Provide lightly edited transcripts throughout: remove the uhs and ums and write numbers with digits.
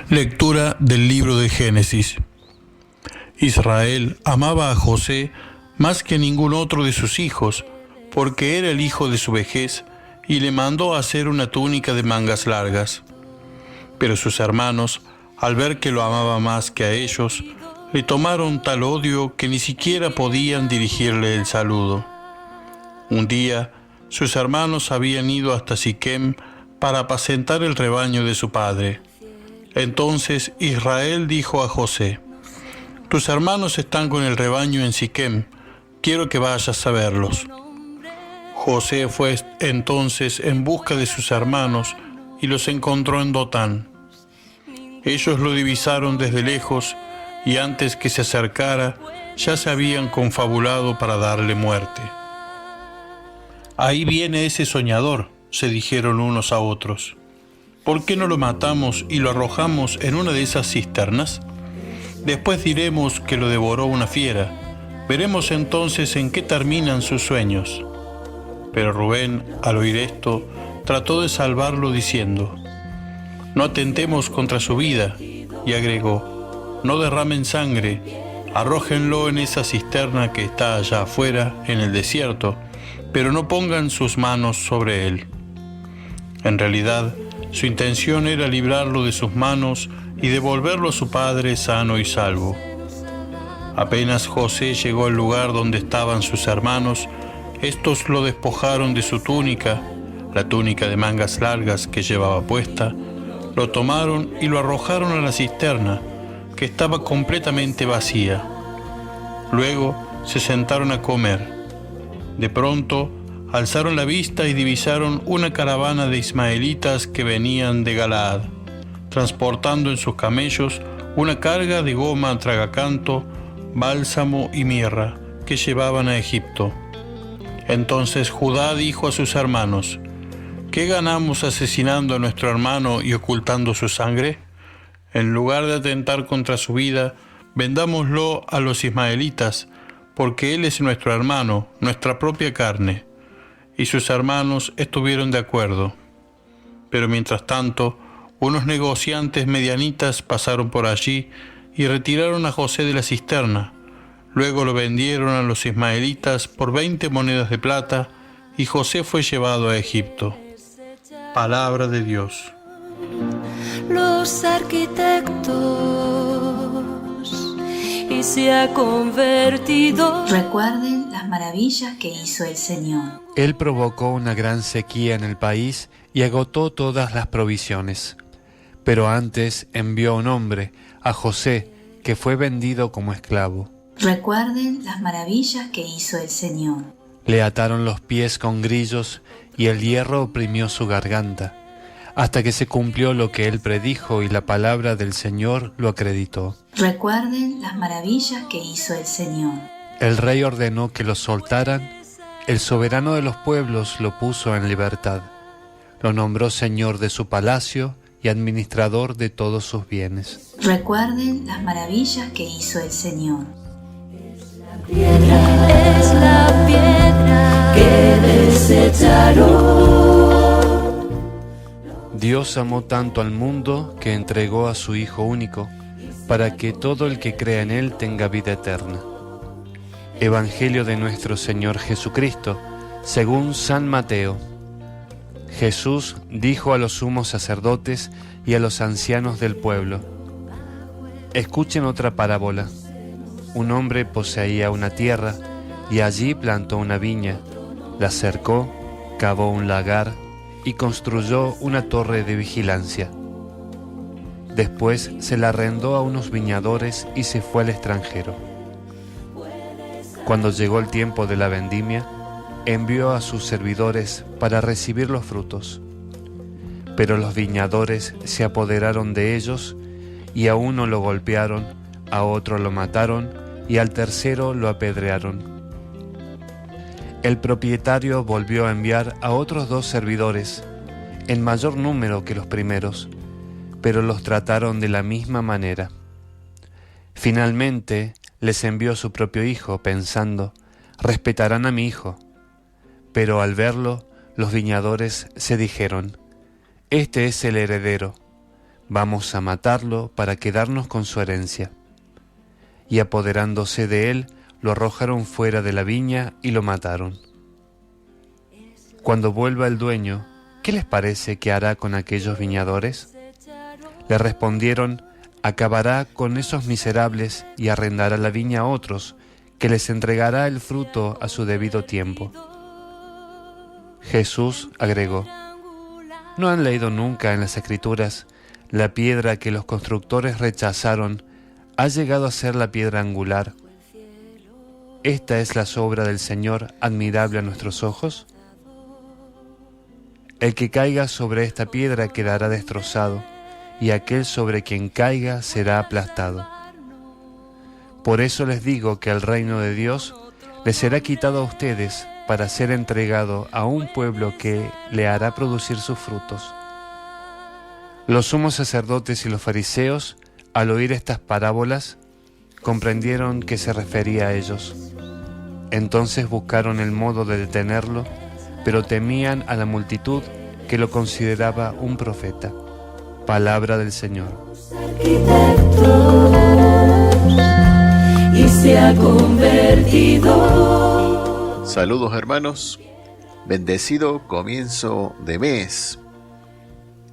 Lectura del libro de Génesis. Israel amaba a José más que ningún otro de sus hijos, porque era el hijo de su vejez, y le mandó a hacer una túnica de mangas largas. Pero sus hermanos, al ver que lo amaba más que a ellos, le tomaron tal odio que ni siquiera podían dirigirle el saludo. Un día, sus hermanos habían ido hasta Siquem para apacentar el rebaño de su padre. Entonces Israel dijo a José: «Tus hermanos están con el rebaño en Siquem, quiero que vayas a verlos». José fue entonces en busca de sus hermanos y los encontró en Dotán. Ellos lo divisaron desde lejos y antes que se acercara ya se habían confabulado para darle muerte. «Ahí viene ese soñador», se dijeron unos a otros. «¿Por qué no lo matamos y lo arrojamos en una de esas cisternas? Después diremos que lo devoró una fiera. Veremos entonces en qué terminan sus sueños». Pero Rubén, al oír esto, trató de salvarlo diciendo: «No atentemos contra su vida», y agregó: «No derramen sangre, arrójenlo en esa cisterna que está allá afuera, en el desierto, pero no pongan sus manos sobre él». En realidad, su intención era librarlo de sus manos y devolverlo a su padre sano y salvo. Apenas José llegó al lugar donde estaban sus hermanos, estos lo despojaron de su túnica, la túnica de mangas largas que llevaba puesta, lo tomaron y lo arrojaron a la cisterna, que estaba completamente vacía. Luego se sentaron a comer. De pronto, alzaron la vista y divisaron una caravana de ismaelitas que venían de Galaad, transportando en sus camellos una carga de goma tragacanto, bálsamo y mirra que llevaban a Egipto. Entonces Judá dijo a sus hermanos: «¿Qué ganamos asesinando a nuestro hermano y ocultando su sangre? En lugar de atentar contra su vida, vendámoslo a los ismaelitas, porque él es nuestro hermano, nuestra propia carne». Y sus hermanos estuvieron de acuerdo. Pero mientras tanto, unos negociantes medianitas pasaron por allí y retiraron a José de la cisterna. Luego lo vendieron a los ismaelitas por 20 monedas de plata, y José fue llevado a Egipto. Palabra de Dios. Los arquitectos y se ha convertido. Recuerden las maravillas que hizo el Señor. Él provocó una gran sequía en el país y agotó todas las provisiones. Pero antes envió a un hombre, a José, que fue vendido como esclavo. Recuerden las maravillas que hizo el Señor. Le ataron los pies con grillos y el hierro oprimió su garganta, hasta que se cumplió lo que él predijo y la palabra del Señor lo acreditó. Recuerden las maravillas que hizo el Señor. El rey ordenó que lo soltaran, el soberano de los pueblos lo puso en libertad. Lo nombró señor de su palacio y administrador de todos sus bienes. Recuerden las maravillas que hizo el Señor. Es la piedra que desecharon. Dios amó tanto al mundo que entregó a su Hijo único, para que todo el que crea en Él tenga vida eterna. Evangelio de nuestro Señor Jesucristo, según San Mateo. Jesús dijo a los sumos sacerdotes y a los ancianos del pueblo: «Escuchen otra parábola. Un hombre poseía una tierra y allí plantó una viña, la cercó, cavó un lagar y construyó una torre de vigilancia. Después se la arrendó a unos viñadores y se fue al extranjero. Cuando llegó el tiempo de la vendimia, envió a sus servidores para recibir los frutos. Pero los viñadores se apoderaron de ellos y a uno lo golpearon, a otro lo mataron y al tercero lo apedrearon. El propietario volvió a enviar a otros 2 servidores, en mayor número que los primeros, pero los trataron de la misma manera. Finalmente les envió su propio hijo, pensando: respetarán a mi hijo. Pero al verlo, los viñadores se dijeron: este es el heredero, Vamos a matarlo para quedarnos con su herencia. Y apoderándose de él, lo arrojaron fuera de la viña y lo mataron. Cuando vuelva el dueño, ¿qué les parece que hará con aquellos viñadores? Le respondieron: acabará con esos miserables y arrendará la viña a otros, que les entregará el fruto a su debido tiempo. Jesús agregó: ¿no han leído nunca en las Escrituras: la piedra que los constructores rechazaron ha llegado a ser la piedra angular? ¿Esta es la obra del Señor, admirable a nuestros ojos? El que caiga sobre esta piedra quedará destrozado, y aquel sobre quien caiga será aplastado. Por eso les digo que el reino de Dios les será quitado a ustedes para ser entregado a un pueblo que le hará producir sus frutos. Los sumos sacerdotes y los fariseos, al oír estas parábolas, comprendieron que se refería a ellos. Entonces buscaron el modo de detenerlo, pero temían a la multitud, que lo consideraba un profeta. Palabra del Señor. Y se ha convertido. Saludos, hermanos, bendecido comienzo de mes.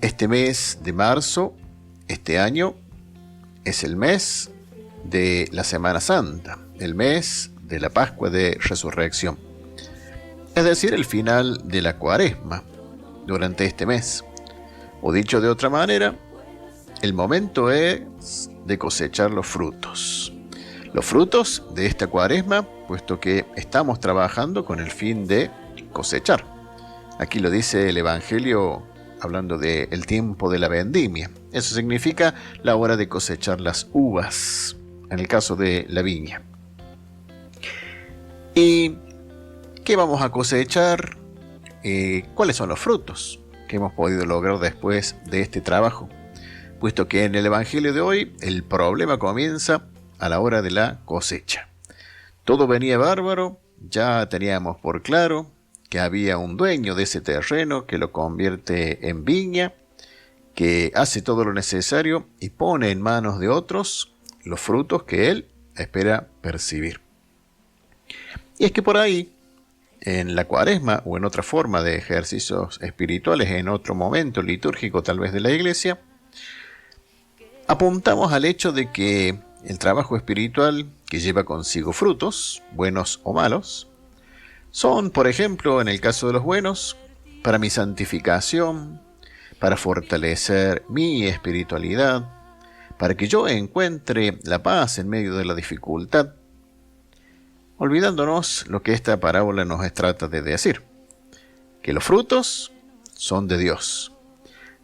Este mes de marzo, este año, es el mes de la Semana Santa, el mes de la Pascua de Resurrección, es decir, el final de la Cuaresma durante este mes. O dicho de otra manera, el momento es de cosechar los frutos de esta Cuaresma, puesto que estamos trabajando con el fin de cosechar. Aquí lo dice el Evangelio hablando del tiempo de la vendimia. Eso significa la hora de cosechar las uvas, en el caso de la viña. ¿Y qué vamos a cosechar? ¿Cuáles son los frutos que hemos podido lograr después de este trabajo? Puesto que en el Evangelio de hoy el problema comienza a la hora de la cosecha. Todo venía bárbaro, ya teníamos por claro que había un dueño de ese terreno que lo convierte en viña, que hace todo lo necesario y pone en manos de otros los frutos que él espera percibir. Y es que por ahí, en la Cuaresma o en otra forma de ejercicios espirituales, en otro momento litúrgico tal vez de la Iglesia, apuntamos al hecho de que el trabajo espiritual que lleva consigo frutos, buenos o malos, son, por ejemplo, en el caso de los buenos, para mi santificación, para fortalecer mi espiritualidad, para que yo encuentre la paz en medio de la dificultad, olvidándonos lo que esta parábola nos trata de decir, que los frutos son de Dios,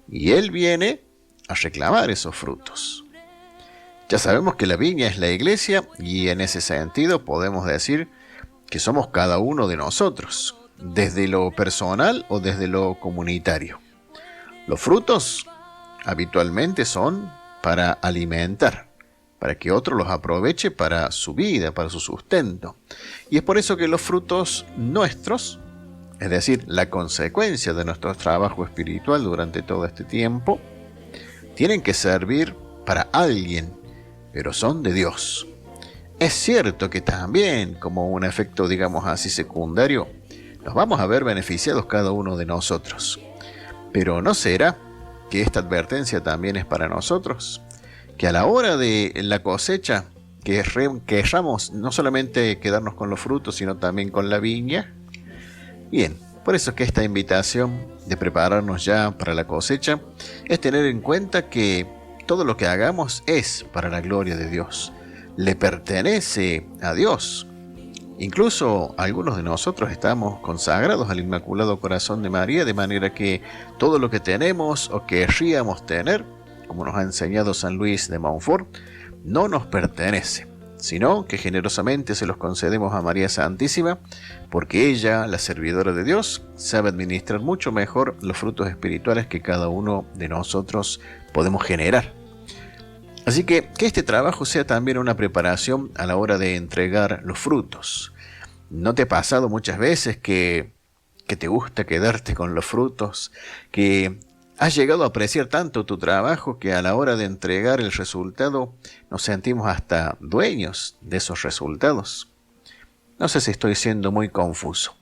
y Él viene a reclamar esos frutos. Ya sabemos que la viña es la iglesia, y en ese sentido podemos decir que somos cada uno de nosotros, desde lo personal o desde lo comunitario. Los frutos habitualmente son para alimentar, para que otro los aproveche para su vida, para su sustento. Y es por eso que los frutos nuestros, es decir, la consecuencia de nuestro trabajo espiritual durante todo este tiempo, tienen que servir para alguien, pero son de Dios. Es cierto que también, como un efecto, digamos así, secundario, nos vamos a ver beneficiados cada uno de nosotros. Pero ¿no será que esta advertencia también es para nosotros? Que a la hora de la cosecha, querramos no solamente quedarnos con los frutos, sino también con la viña. Bien, por eso es que esta invitación de prepararnos ya para la cosecha es tener en cuenta que todo lo que hagamos es para la gloria de Dios. Le pertenece a Dios. Incluso algunos de nosotros estamos consagrados al Inmaculado Corazón de María, de manera que todo lo que tenemos o querríamos tener, como nos ha enseñado San Luis de Montfort, no nos pertenece, sino que generosamente se los concedemos a María Santísima, porque ella, la servidora de Dios, sabe administrar mucho mejor los frutos espirituales que cada uno de nosotros podemos generar. Así que este trabajo sea también una preparación a la hora de entregar los frutos. ¿No te ha pasado muchas veces que te gusta quedarte con los frutos, que ¿Has llegado a apreciar tanto tu trabajo que a la hora de entregar el resultado nos sentimos hasta dueños de esos resultados? No sé si estoy siendo muy confuso.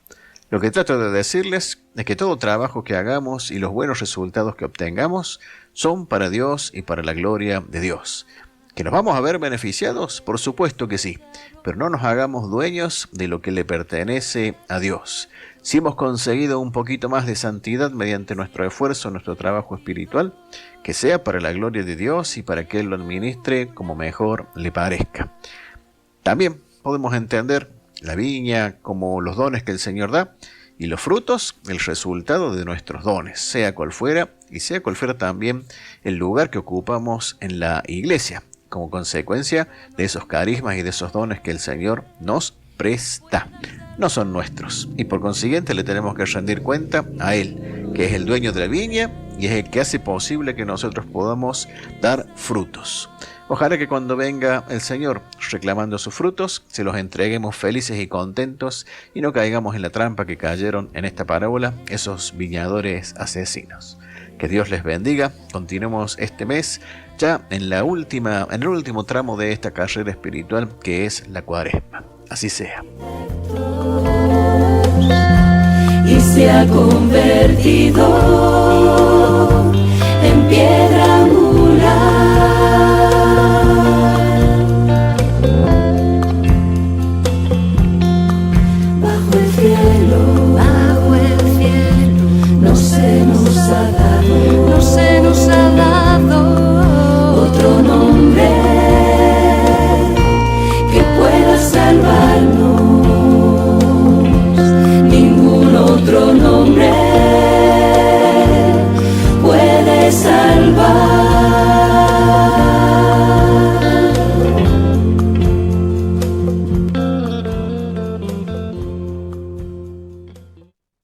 Lo que trato de decirles es que todo trabajo que hagamos y los buenos resultados que obtengamos son para Dios y para la gloria de Dios. ¿Que nos vamos a ver beneficiados? Por supuesto que sí, pero no nos hagamos dueños de lo que le pertenece a Dios. Si hemos conseguido un poquito más de santidad mediante nuestro esfuerzo, nuestro trabajo espiritual, que sea para la gloria de Dios y para que Él lo administre como mejor le parezca. También podemos entender la viña como los dones que el Señor da y los frutos, el resultado de nuestros dones, sea cual fuera y sea cual fuera también el lugar que ocupamos en la iglesia, como consecuencia de esos carismas y de esos dones que el Señor nos presta. No son nuestros y por consiguiente le tenemos que rendir cuenta a Él, que es el dueño de la viña y es el que hace posible que nosotros podamos dar frutos. Ojalá que cuando venga el Señor reclamando sus frutos, se los entreguemos felices y contentos y no caigamos en la trampa que cayeron en esta parábola esos viñadores asesinos. Que Dios les bendiga. Continuemos este mes ya en el último tramo de esta carrera espiritual que es la Cuaresma. Así sea. Y se ha convertido